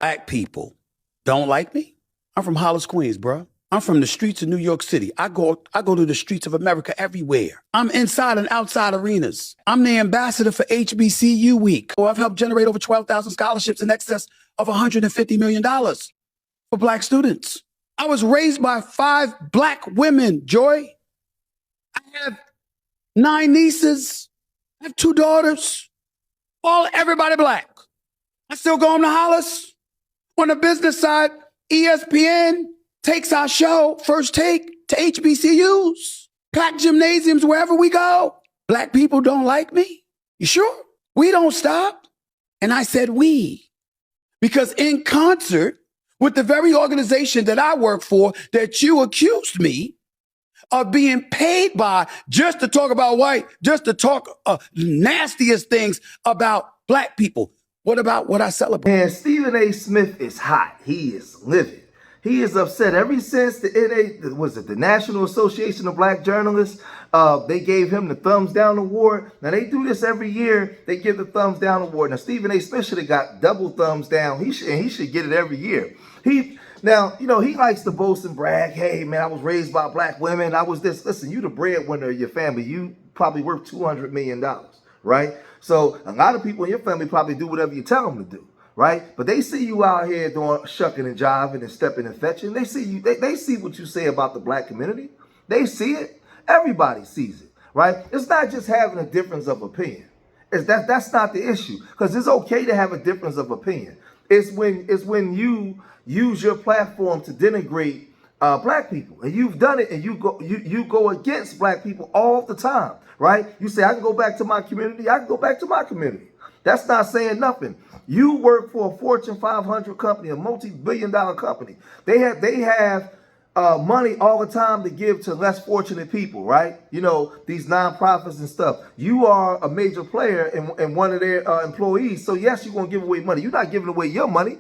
Black people don't like me. I'm from Hollis, Queens, bro. I'm from the streets of New York City. I go to the streets of America everywhere. I'm inside and outside arenas. I'm the ambassador for HBCU Week. I've helped generate over 12,000 scholarships in excess of $150 million for Black students. I was raised by 5 Black women, Joy. I have 9 nieces. I have 2 daughters. Everybody Black. I still go home to Hollis. On the business side, ESPN takes our show, First Take, to HBCUs, packed gymnasiums wherever we go. Black people don't like me? You sure? We don't stop. And I said we, because in concert with the very organization that I work for that you accused me of being paid by just to talk about white, just to talk nastiest things about Black people. What about what I celebrate? And Stephen A. Smith is hot. He is livid. He is upset ever since the National Association of Black Journalists, they gave him the thumbs down award. Now they do this every year. They give the thumbs down award. Now Stephen A. Smith should have got double thumbs down. He should get it every year. Now, you know, he likes to boast and brag. Hey, man, I was raised by Black women. I was this. Listen, you the breadwinner of your family. You probably worth $200 million, right? So a lot of people in your family probably do whatever you tell them to do, right? But they see you out here doing shucking and jiving and stepping and fetching. They see you. They see what you say about the Black community. They see it. Everybody sees it, right? It's not just having a difference of opinion. That's not the issue, because it's okay to have a difference of opinion. It's when you use your platform to denigrate Black people, and you've done it, and you go against Black people all the time, right? You say, I can go back to my community. I can go back to my community. That's not saying nothing. You work for a Fortune 500 company, a multi-billion-dollar company. They have money all the time to give to less fortunate people, right? You know, these nonprofits and stuff. You are a major player in one of their employees. So yes, you're going to give away money. You're not giving away your money.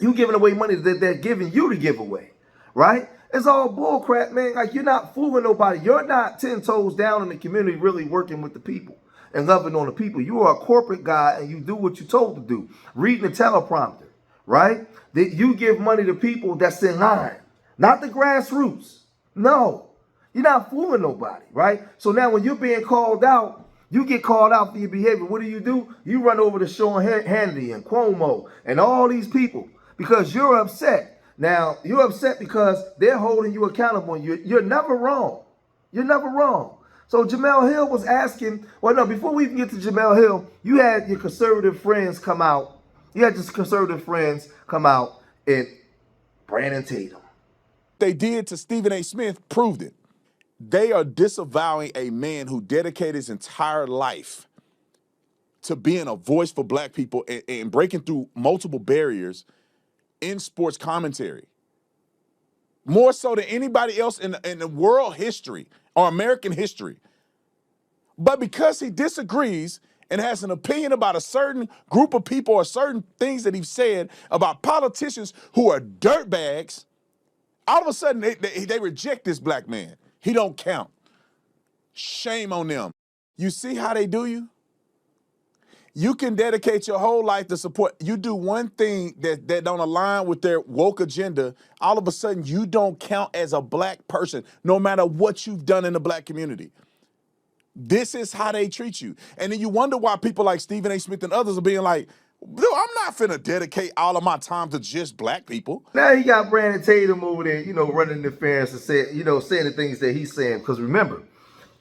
You're giving away money that they're giving you to give away, right? It's all bull crap, man. Like, you're not fooling nobody. You're not 10 toes down in the community really working with the people and loving on the people. You are a corporate guy and you do what you're told to do. Reading the teleprompter, right? That you give money to people that's in line, not the grassroots. No, you're not fooling nobody, right? So now when you're being called out, you get called out for your behavior. What do? You run over to Sean Hannity and Cuomo and all these people because you're upset. Now, you're upset because they're holding you accountable. You're never wrong. You're never wrong. So Jemele Hill was asking, well, no, before we even get to Jemele Hill, you had your conservative friends come out. You had your conservative friends come out and Brandon Tatum. They did to Stephen A. Smith proved it. They are disavowing a man who dedicated his entire life to being a voice for Black people and breaking through multiple barriers in sports commentary. More so than anybody else in the world history or American history. But because he disagrees and has an opinion about a certain group of people or certain things that he's said about politicians who are dirtbags, all of a sudden they reject this Black man. He don't count. Shame on them. You see how they do you? You can dedicate your whole life to support. You do one thing that don't align with their woke agenda, all of a sudden you don't count as a Black person, no matter what you've done in the Black community. This is how they treat you. And then you wonder why people like Stephen A. Smith and others are being like, dude, I'm not finna dedicate all of my time to just Black people. Now you got Brandon Tatum over there, you know, running interference and saying the things that he's saying. Because remember,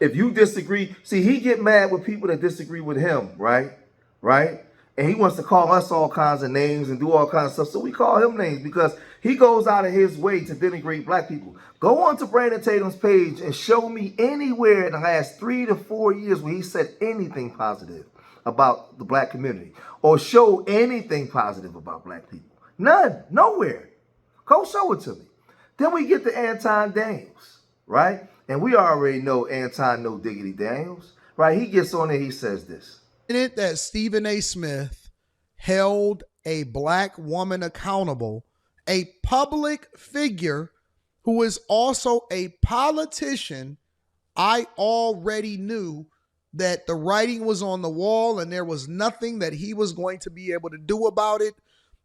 if you disagree, see, he get mad with people that disagree with him, right? Right? And he wants to call us all kinds of names and do all kinds of stuff. So we call him names because he goes out of his way to denigrate Black people. Go on to Brandon Tatum's page and show me anywhere in the last 3 to 4 years where he said anything positive about the Black community or show anything positive about Black people. None. Nowhere. Go show it to me. Then we get to Anton Daniels, right? And we already know Anton No Diggity Daniels, right? He gets on there, he says this. It that Stephen A. Smith held a Black woman accountable, a public figure who is also a politician, I already knew that the writing was on the wall and there was nothing that he was going to be able to do about it.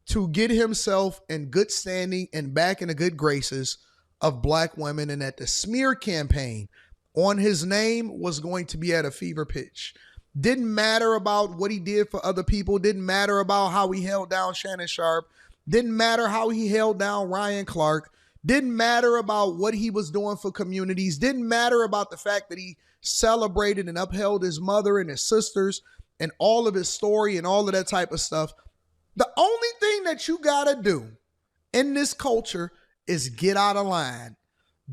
to get himself in good standing and back in the good graces of black women, and that the smear campaign on his name was going to be at a fever pitch. Didn't matter about what he did for other people. Didn't matter about how he held down Shannon Sharp. Didn't matter how he held down Ryan Clark. Didn't matter about what he was doing for communities. Didn't matter about the fact that he celebrated and upheld his mother and his sisters and all of his story and all of that type of stuff. The only thing that you got to do in this culture is get out of line.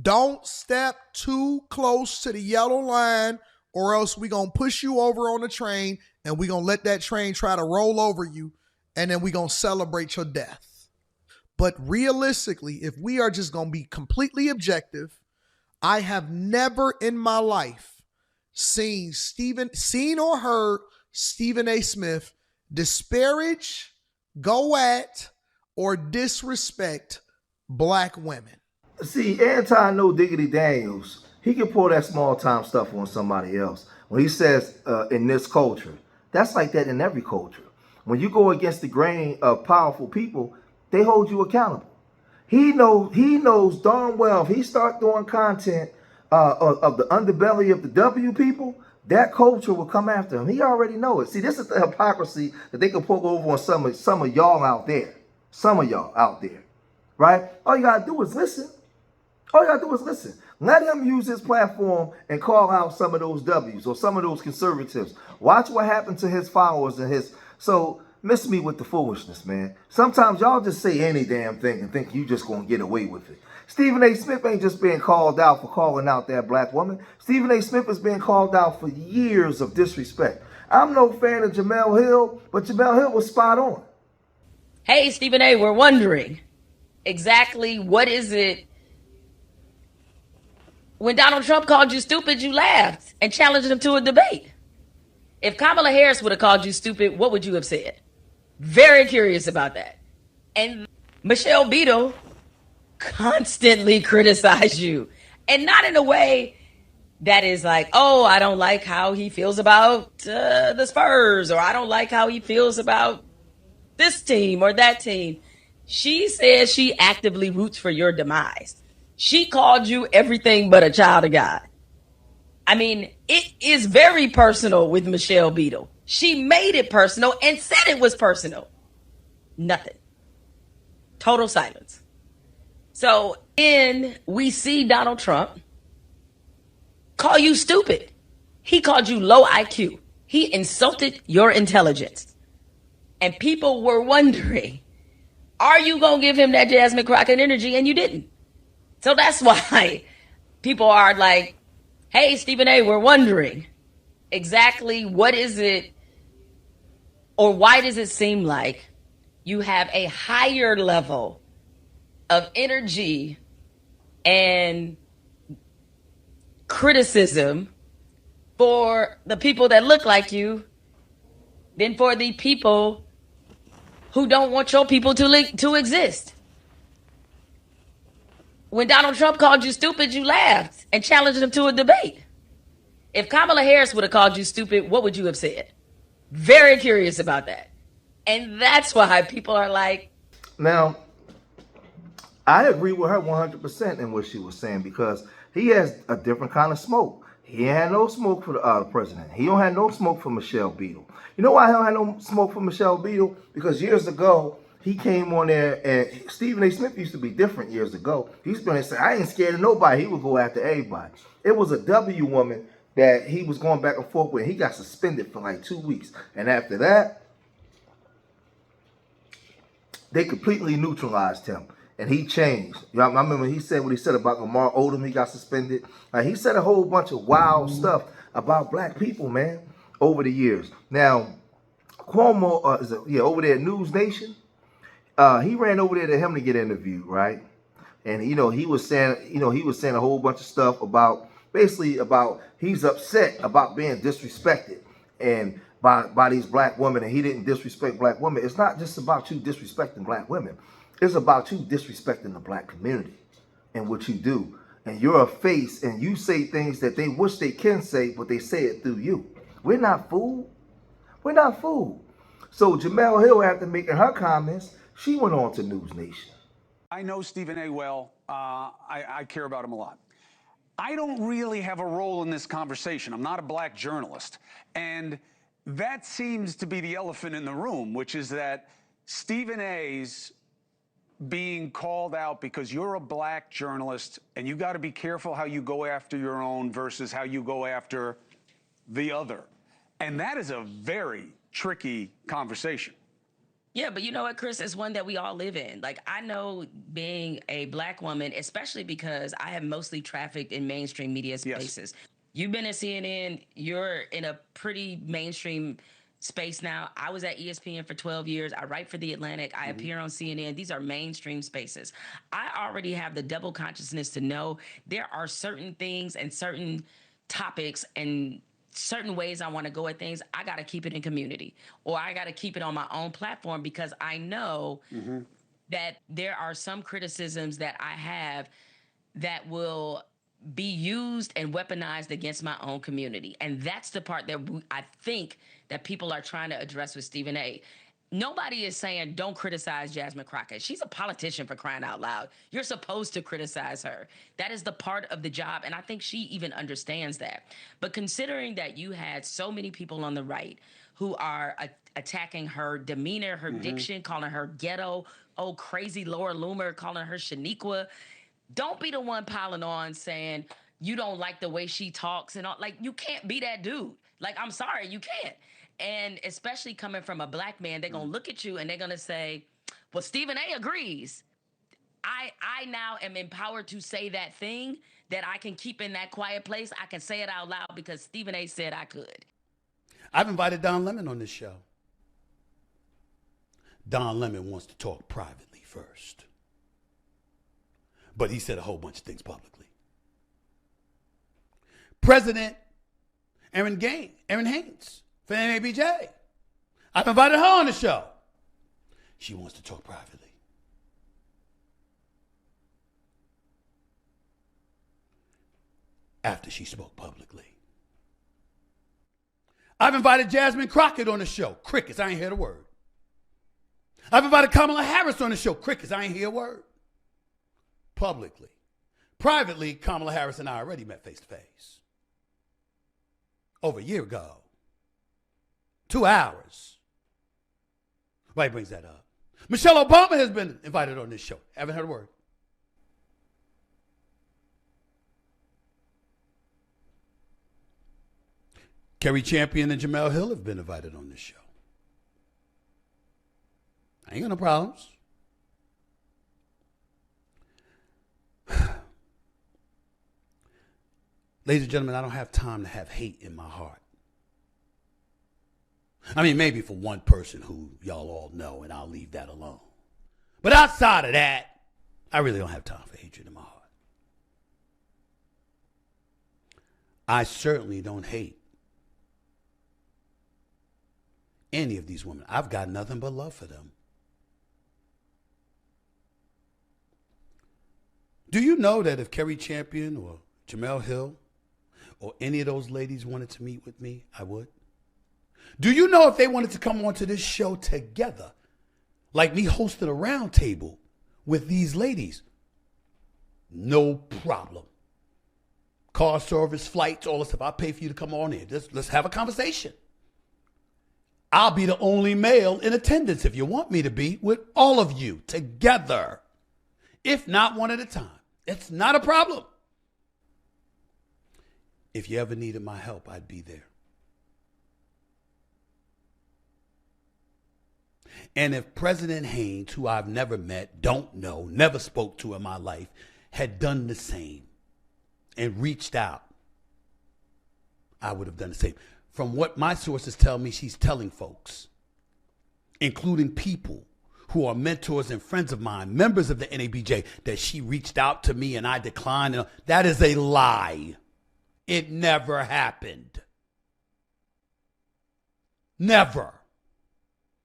Don't step too close to the yellow line, or else we're going to push you over on the train and we're going to let that train try to roll over you, and then we're going to celebrate your death. But realistically, if we are just going to be completely objective, I have never in my life seen or heard Stephen A. Smith disparage, go at, or disrespect black women. See, Anton No Diggity Daniels, he can pull that small time stuff on somebody else. When he says in this culture, that's like that in every culture. When you go against the grain of powerful people, they hold you accountable. He knows darn well if he start doing content of the underbelly of the W people, that culture will come after him. He already knows it. See, this is the hypocrisy that they can poke over on some of y'all out there. Some of y'all out there, right? All you gotta do is listen. All you gotta do is listen. Let him use his platform and call out some of those W's or some of those conservatives. Watch what happened to his followers and his. So miss me with the foolishness, man. Sometimes y'all just say any damn thing and think you just gonna get away with it. Stephen A. Smith ain't just being called out for calling out that black woman. Stephen A. Smith is being called out for years of disrespect. I'm no fan of Jemele Hill, but Jemele Hill was spot on. Hey, Stephen A., we're wondering exactly what is it. When Donald Trump called you stupid, you laughed and challenged him to a debate. If Kamala Harris would have called you stupid, what would you have said? Very curious about that. And Michelle Beadle constantly criticized you, and not in a way that is like, oh, I don't like how he feels about the Spurs, or I don't like how he feels about this team or that team. She says she actively roots for your demise. She called you everything but a child of God. I mean, it is very personal with Michelle Beadle. She made it personal and said it was personal. Nothing. Total silence. So then we see Donald Trump call you stupid. He called you low IQ. He insulted your intelligence. And people were wondering, are you going to give him that Jasmine Crockett energy? And you didn't. So that's why people are like, hey, Stephen A., we're wondering exactly what is it, or why does it seem like you have a higher level of energy and criticism for the people that look like you than for the people who don't want your people to exist? When Donald Trump called you stupid, you laughed and challenged him to a debate. If Kamala Harris would have called you stupid, what would you have said? Very curious about that. And that's why people are like. Now, I agree with her 100% in what she was saying, because he has a different kind of smoke. He had no smoke for the president. He don't have no smoke for Michelle Beadle. You know why he don't have no smoke for Michelle Beadle? Because years ago, he came on there, and Stephen A. Smith used to be different years ago. He used to be and say, I ain't scared of nobody. He would go after everybody. It was a W woman that he was going back and forth with. He got suspended for like 2 weeks. And after that, they completely neutralized him. And he changed. You know, I remember he said what he said about Lamar Odom. He got suspended. He said a whole bunch of wild stuff about black people, man, over the years. Now, Cuomo, over there at News Nation, he ran over there to him to get interviewed, right? And he was saying a whole bunch of stuff about he's upset about being disrespected and by these black women, and he didn't disrespect black women. It's not just about you disrespecting black women. It's about you disrespecting the black community and what you do. And you're a face, and you say things that they wish they can say, but they say it through you. We're not fooled. We're not fooled. So Jemele Hill, after making her comments, She went on to News Nation. I know Stephen A. well. I care about him a lot. I don't really have a role in this conversation. I'm not a black journalist. And that seems to be the elephant in the room, which is that Stephen A's being called out because you're a black journalist and you got to be careful how you go after your own versus how you go after the other. And that is a very tricky conversation. Yeah, but you know what, Chris? It's one that we all live in. Like, I know being a black woman, especially because I have mostly trafficked in mainstream media spaces. Yes. You've been at CNN, you're in a pretty mainstream space now. I was at ESPN for 12 years. I write for The Atlantic. I appear on CNN. These are mainstream spaces. I already have the double consciousness to know there are certain things and certain topics and certain ways I want to go at things. I got to keep it in community, or I got to keep it on my own platform, because I know that there are some criticisms that I have that will be used and weaponized against my own community. And that's the part that I think that people are trying to address with Stephen A. Nobody is saying don't criticize Jasmine Crockett. She's a politician, for crying out loud. You're supposed to criticize her. That is the part of the job, and I think she even understands that. But considering that you had so many people on the right who are attacking her demeanor, her diction, calling her ghetto, oh, crazy Laura Loomer, calling her Shaniqua, don't be the one piling on saying you don't like the way she talks and all. Like, you can't be that dude. Like, I'm sorry, you can't. And especially coming from a black man, they're going to look at you and they're going to say, well, Stephen A. agrees. I now am empowered to say that thing that I can keep in that quiet place. I can say it out loud because Stephen A. said I could. I've invited Don Lemon on this show. Don Lemon wants to talk privately first. But he said a whole bunch of things publicly. President Erin Haynes for NABJ. I've invited her on the show. She wants to talk privately. After she spoke publicly. I've invited Jasmine Crockett on the show. Crickets, I ain't hear a word. I've invited Kamala Harris on the show. Crickets, I ain't hear a word. Publicly. Privately, Kamala Harris and I already met face to face. Over a year ago. 2 hours. Why he brings that up? Michelle Obama has been invited on this show. Haven't heard a word. Kerry Champion and Jemele Hill have been invited on this show. I ain't got no problems. Ladies and gentlemen, I don't have time to have hate in my heart. I mean, maybe for one person who y'all all know, and I'll leave that alone. But outside of that, I really don't have time for hatred in my heart. I certainly don't hate any of these women. I've got nothing but love for them. Do you know that if Kerry Champion or Jemele Hill or any of those ladies wanted to meet with me, I would? Do you know if they wanted to come onto this show together, like me hosting a round table with these ladies? No problem. Car service, flights, all this stuff. I'll pay for you to come on in. Let's have a conversation. I'll be the only male in attendance if you want me to be, with all of you together. If not, one at a time. It's not a problem. If you ever needed my help, I'd be there. And if President Haynes, who I've never met, don't know, never spoke to in my life, had done the same and reached out, I would have done the same. From what my sources tell me, she's telling folks, including people who are mentors and friends of mine, members of the NABJ, that she reached out to me and I declined. That is a lie. It never happened. Never.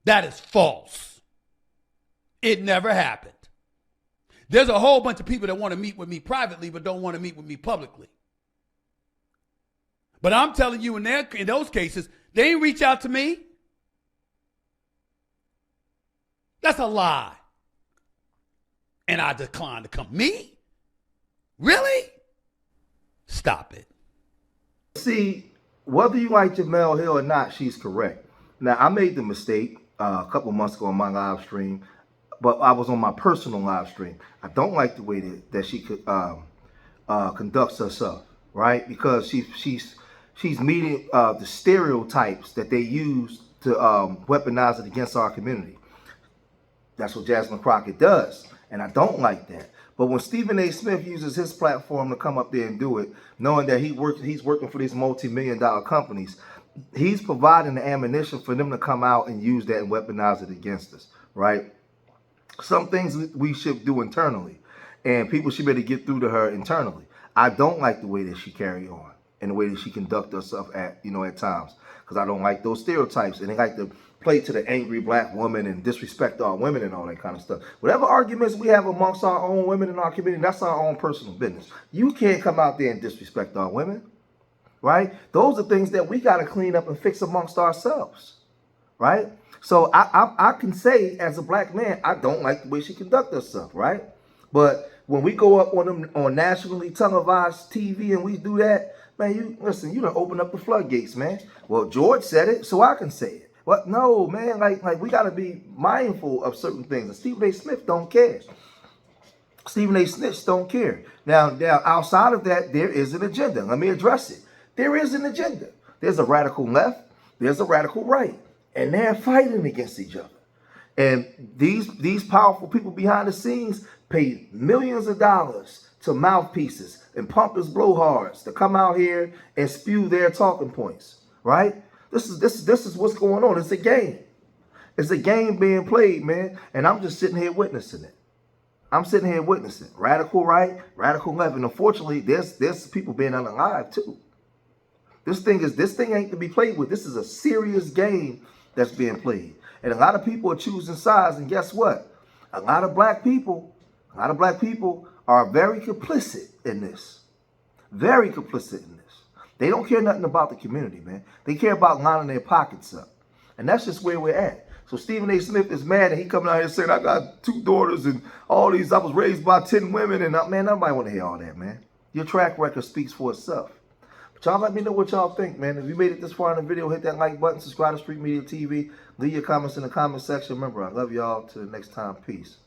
That is false. It never happened. There's a whole bunch of people that want to meet with me privately but don't want to meet with me publicly. But I'm telling you, in those cases, they ain't reach out to me. That's a lie. and I declined to come. Me? Really? Stop it. See, whether you like Jemele Hill or not, she's correct. Now, I made the mistake a couple months ago on my live stream, but I was on my personal live stream. I don't like the way that she conducts herself, right? Because she's meeting the stereotypes that they use to weaponize it against our community. That's what Jasmine Crockett does, and I don't like that. But when Stephen A. Smith uses his platform to come up there and do it, knowing that he's working for these multi-million-dollar companies, he's providing the ammunition for them to come out and use that and weaponize it against us, right? Some things we should do internally, and people should be able to get through to her internally. I don't like the way that she carry on and the way that she conduct herself at times, because I don't like those stereotypes, and they like to play to the angry black woman and disrespect our women and all that kind of stuff. Whatever arguments we have amongst our own women in our community, that's our own personal business. You can't come out there and disrespect our women, right? Those are things that we got to clean up and fix amongst ourselves, right? So I can say as a black man, I don't like the way she conducts herself, right? But when we go up on nationally televised TV and we do that, man, you done open up the floodgates, man. Well, George said it, so I can say it. But no, man, like we got to be mindful of certain things. And Stephen A. Smith don't care. Stephen A. Smith don't care. Now, outside of that, there is an agenda. Let me address it. There is an agenda. There's a radical left. There's a radical right. And they're fighting against each other. And these powerful people behind the scenes pay millions of dollars to mouthpieces and pompous blowhards to come out here and spew their talking points, right? This is what's going on. It's a game. It's a game being played, man. And I'm just sitting here witnessing it. I'm sitting here witnessing radical right, radical left, and unfortunately, there's people being unalive too. This thing ain't to be played with. This is a serious game that's being played, and a lot of people are choosing sides. And guess what? A lot of black people are very complicit in this. Very complicit in this. They don't care nothing about the community, man. They care about lining their pockets up. And that's just where we're at. So Stephen A. Smith is mad and he coming out here saying, I got 2 daughters and all these, I was raised by 10 women. And man, nobody want to hear all that, man. Your track record speaks for itself. But y'all let me know what y'all think, man. If you made it this far in the video, hit that like button, subscribe to Street Media TV. Leave your comments in the comment section. Remember, I love y'all. Till the next time. Peace.